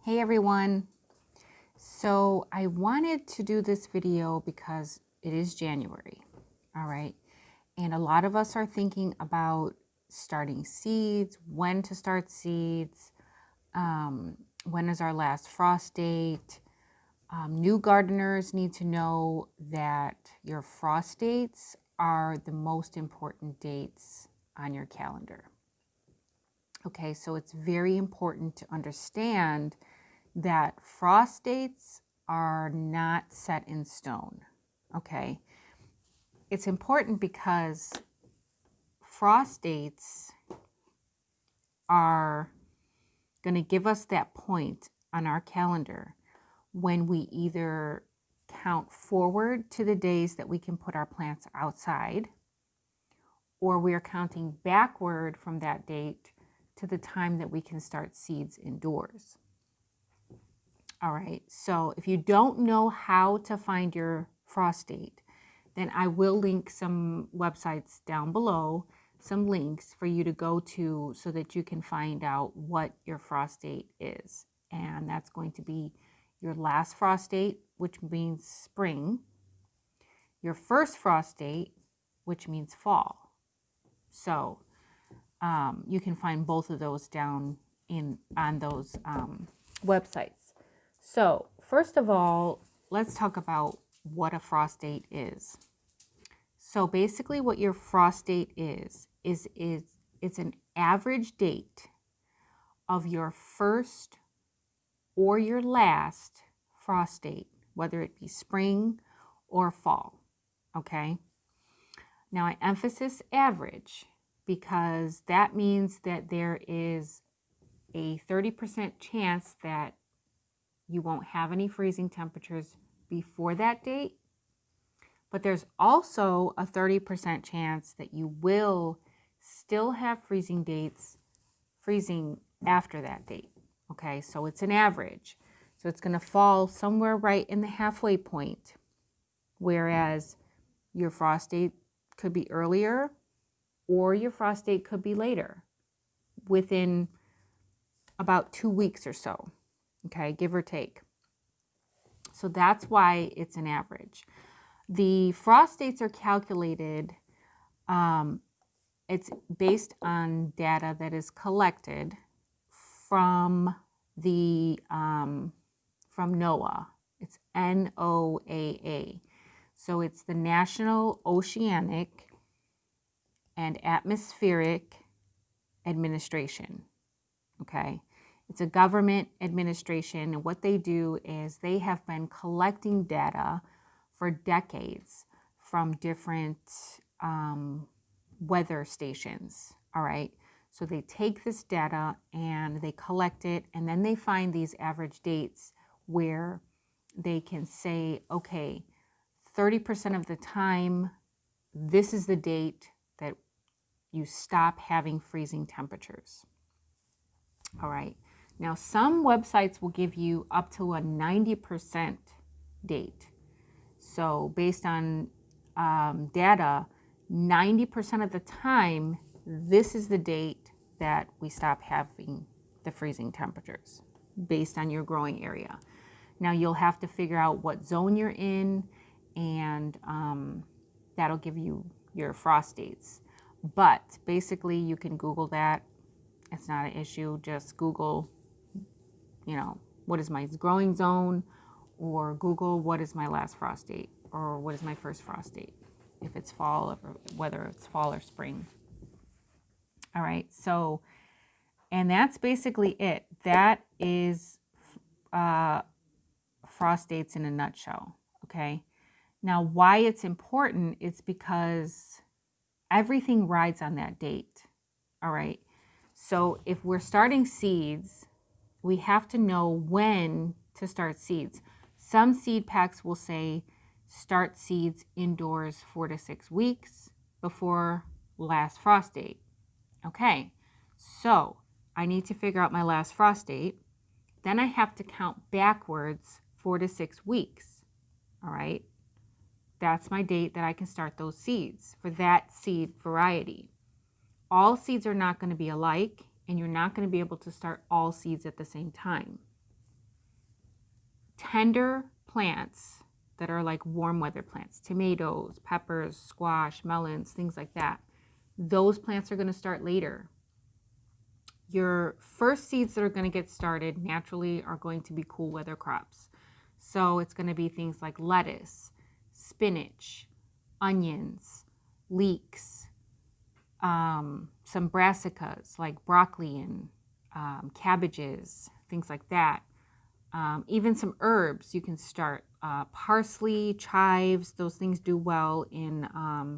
Hey everyone. So I wanted to do this video because it is January, all right? And a lot of us are thinking about starting seeds, when to start seeds, when is our last frost date. New gardeners need to know that your frost dates are the most important dates on your calendar. Okay, so it's very important to understand that frost dates are not set in stone, okay? It's important because frost dates are going to give us that point on our calendar when we either count forward to the days that we can put our plants outside, or we are counting backward from that date to the time that we can start seeds indoors. All right, so if you don't know how to find your frost date, then I will link some websites down below, some links for you to go to so that you can find out what your frost date is. And that's going to be your last frost date, which means spring, your first frost date, which means fall. So you can find both of those down on those websites. So first of all, let's talk about what a frost date is. So basically what your frost date is it's an average date of your first or your last frost date, whether it be spring or fall, okay? Now I emphasize average because that means that there is a 30% chance that you won't have any freezing temperatures before that date, but there's also a 30% chance that you will still have freezing after that date. Okay, so it's an average. So it's going to fall somewhere right in the halfway point, whereas your frost date could be earlier or your frost date could be later, within about 2 weeks or so, okay, give or take. So that's why it's an average. The frost dates are calculated, it's based on data that is collected from the from NOAA. It's NOAA. So it's the National Oceanic and Atmospheric Administration. Okay. It's a government administration, and what they do is they have been collecting data for decades from different weather stations. All right. So they take this data and they collect it, and then they find these average dates where they can say, okay, 30% of the time, this is the date that you stop having freezing temperatures. All right. Now, some websites will give you up to a 90% date. So based on data, 90% of the time, this is the date that we stop having the freezing temperatures based on your growing area. Now, you'll have to figure out what zone you're in, and that'll give you your frost dates. But basically, you can Google that. It's not an issue. Just Google, what is my growing zone, or Google what is my last frost date, or what is my first frost date, if it's fall, or whether it's fall or spring. All right, so, and that's basically it. That is frost dates in a nutshell, okay? Now, why it's important, it's because everything rides on that date, all right? So if we're starting seeds, we have to know when to start seeds. Some seed packs will say start seeds indoors 4 to 6 weeks before last frost date. Okay, so I need to figure out my last frost date. Then I have to count backwards 4 to 6 weeks. All right, that's my date that I can start those seeds for that seed variety. All seeds are not going to be alike, and you're not going to be able to start all seeds at the same time. tender plants that are like warm weather plants, tomatoes, peppers, squash, melons, things like that, those plants are going to start later. Your first seeds that are going to get started naturally are going to be cool weather crops. So it's going to be things like lettuce, spinach, onions, leeks, some brassicas like broccoli and cabbages, things like that. Even some herbs you can start. Parsley, chives, those things do well in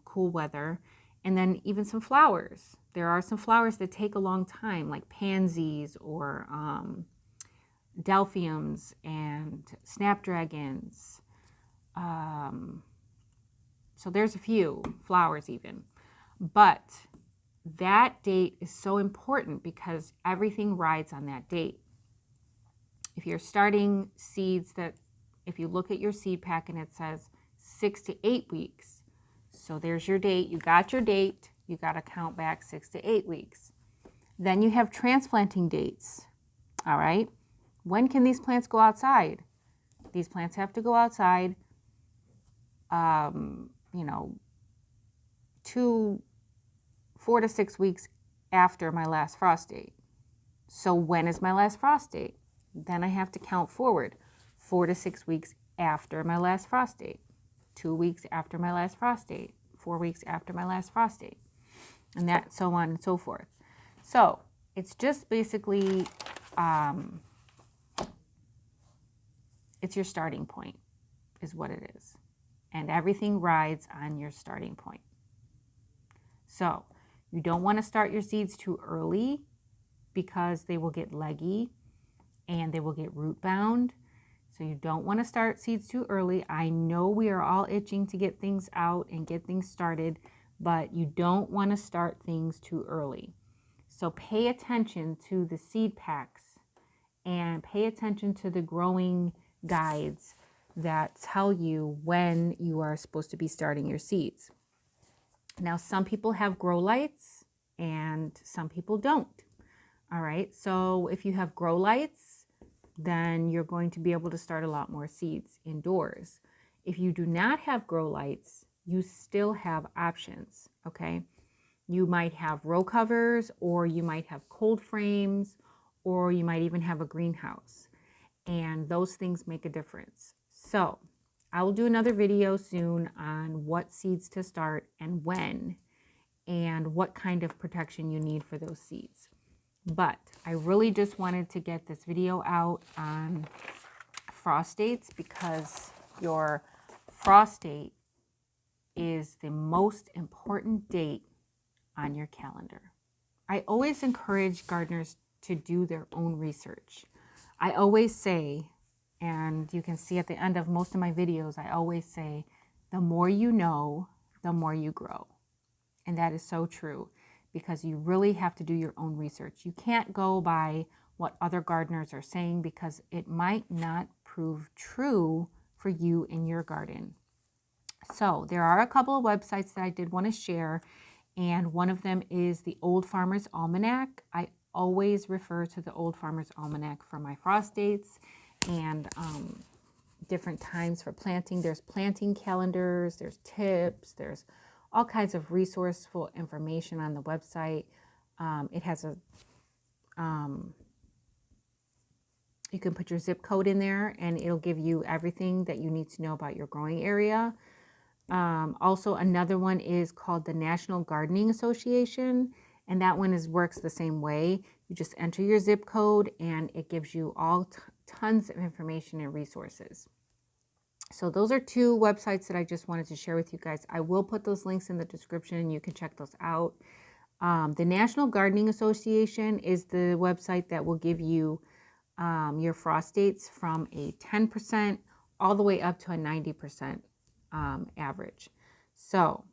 cool weather. And then even some flowers. There are some flowers that take a long time, like pansies or delphiums and snapdragons. So there's a few flowers even. But that date is so important because everything rides on that date. If you're starting seeds if you look at your seed pack and it says 6 to 8 weeks, so there's your date, you got your date, you got to count back 6 to 8 weeks. Then you have transplanting dates, all right? When can these plants go outside? These plants have to go outside, 4 to 6 weeks after my last frost date. So when is my last frost date? Then I have to count forward 4 to 6 weeks after my last frost date, 2 weeks after my last frost date, 4 weeks after my last frost date, and that so on and so forth. So it's just basically, it's your starting point is what it is. And everything rides on your starting point. So you don't want to start your seeds too early because they will get leggy and they will get root bound. So you don't want to start seeds too early. I know we are all itching to get things out and get things started, but you don't want to start things too early. So pay attention to the seed packs and pay attention to the growing guides that tell you when you are supposed to be starting your seeds. Now, some people have grow lights and some people don't. All right, so if you have grow lights, then you're going to be able to start a lot more seeds indoors. If you do not have grow lights, you still have options, okay? You might have row covers, or you might have cold frames, or you might even have a greenhouse. And those things make a difference. So I will do another video soon on what seeds to start and when, and what kind of protection you need for those seeds. But I really just wanted to get this video out on frost dates because your frost date is the most important date on your calendar. I always encourage gardeners to do their own research. I always say, and you can see at the end of most of my videos, I always say, the more you know, the more you grow. And that is so true because you really have to do your own research. You can't go by what other gardeners are saying because it might not prove true for you in your garden. So there are a couple of websites that I did want to share, and one of them is the Old Farmer's Almanac. I always refer to the Old Farmer's Almanac for my frost dates and different times for planting. There's planting calendars, there's tips, there's all kinds of resourceful information on the website. It has a, you can put your zip code in there and it'll give you everything that you need to know about your growing area. Also, another one is called the National Gardening Association, and that one works the same way. You just enter your zip code and it gives you all tons of information and resources. So those are two websites that I just wanted to share with you guys. I will put those links in the description and you can check those out. The National Gardening Association is the website that will give you your frost dates from a 10% all the way up to a 90% average. So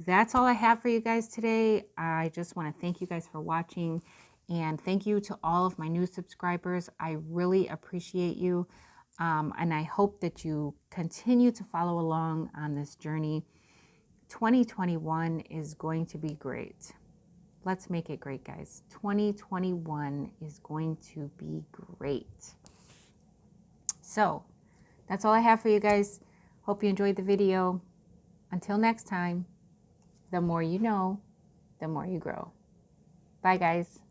that's all I have for you guys today. I just want to thank you guys for watching, and thank you to all of my new subscribers. I really appreciate you. And I hope that you continue to follow along on this journey. 2021 is going to be great. Let's make it great, guys. 2021 is going to be great. So that's all I have for you guys. Hope you enjoyed the video. Until next time, the more you know, the more you grow. Bye, guys.